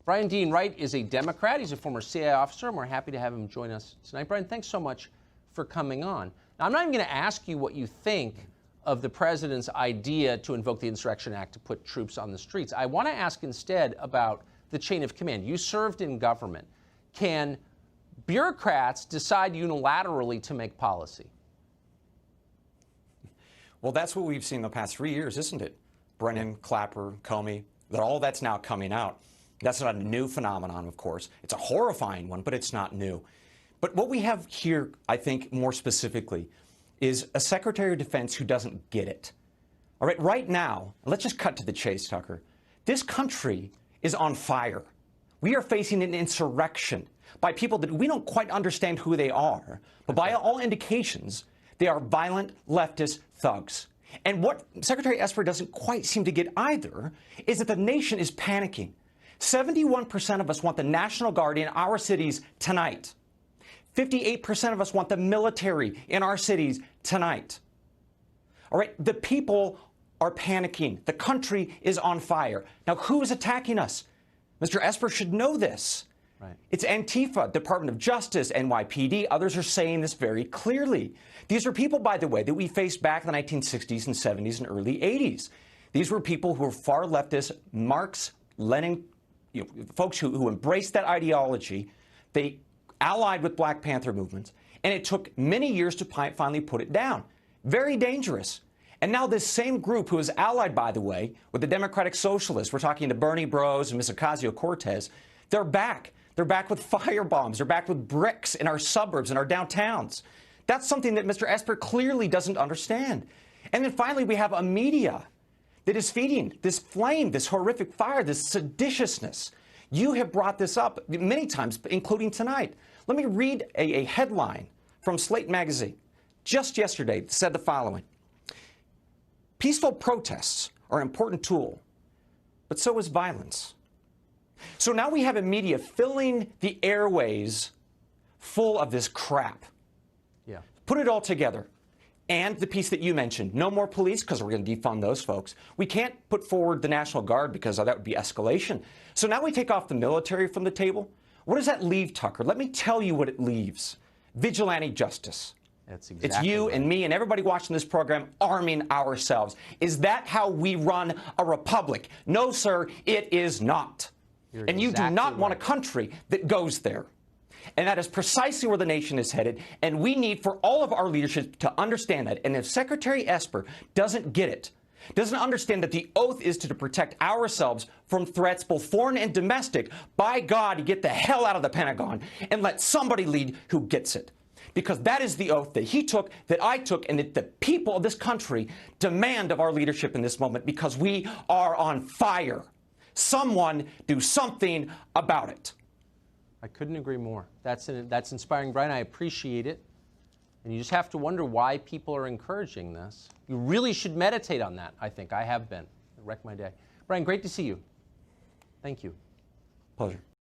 Bryan Dean Wright is a Democrat. He's a former CIA officer, and we're happy to have him join us tonight. Bryan, thanks so much for coming on. Now, I'm not even going to ask you what you think of the president's idea to invoke the Insurrection Act to put troops on the streets. I want to ask instead about the chain of command. You served in government. Can bureaucrats decide unilaterally to make policy? Well, that's what we've seen the past 3 years, isn't it? Brennan, Clapper, Comey, that all that's now coming out. That's not a new phenomenon, of course. It's a horrifying one, but it's not new. But what we have here, I think, more specifically, is a Secretary of Defense who doesn't get it. All right, right now, let's just cut to the chase, Tucker. This country is on fire. We are facing an insurrection by people that we don't quite understand who they are, but by all indications, they are violent leftist thugs. And what Secretary Esper doesn't quite seem to get either is that the nation is panicking. 71% of us want the National Guard in our cities tonight. 58% of us want the military in our cities tonight. All right, the people are panicking. The country is on fire. Now, who is attacking us? Mr. Esper should know this. Right. It's Antifa, Department of Justice, NYPD. Others are saying this very clearly. These are people, by the way, that we faced back in the 1960s and 70s and early 80s. These were people who were far leftist, Marx, Lenin, folks who embraced that ideology. They allied with Black Panther movements, and it took many years to finally put it down. Very dangerous. And now this same group, who is allied, by the way, with the Democratic Socialists, we're talking to Bernie Bros and Ms. Ocasio-Cortez, they're back. They're back with firebombs. They're back with bricks in our suburbs and our downtowns. That's something that Mr. Esper clearly doesn't understand. And then finally, we have a media that is feeding this flame, this horrific fire, this seditiousness. You have brought this up many times, including tonight. Let me read a headline from Slate magazine. Just yesterday, it said the following. Peaceful protests are an important tool, but so is violence. So now we have a media filling the airways full of this crap. Yeah. Put it all together. And the piece that you mentioned, no more police, because we're going to defund those folks. We can't put forward the National Guard because that would be escalation. So now we take off the military from the table. What does that leave, Tucker? Let me tell you what it leaves. Vigilante justice. That's exactly It's you right. and me and everybody watching this program arming ourselves. Is that how we run a republic? No, sir, it is not. You're and you do exactly not want a right. country that goes there. And that is precisely where the nation is headed. And we need for all of our leadership to understand that. And if Secretary Esper doesn't get it, doesn't understand that the oath is to protect ourselves from threats, both foreign and domestic, by God, get the hell out of the Pentagon and let somebody lead who gets it. Because that is the oath that he took, that I took, and that the people of this country demand of our leadership in this moment, because we are on fire. Someone do something about it. I couldn't agree more. That's inspiring, Bryan. I appreciate it. And you just have to wonder why people are encouraging this. You really should meditate on that, I think. I have been. It wrecked my day. Bryan, great to see you. Thank you. Pleasure.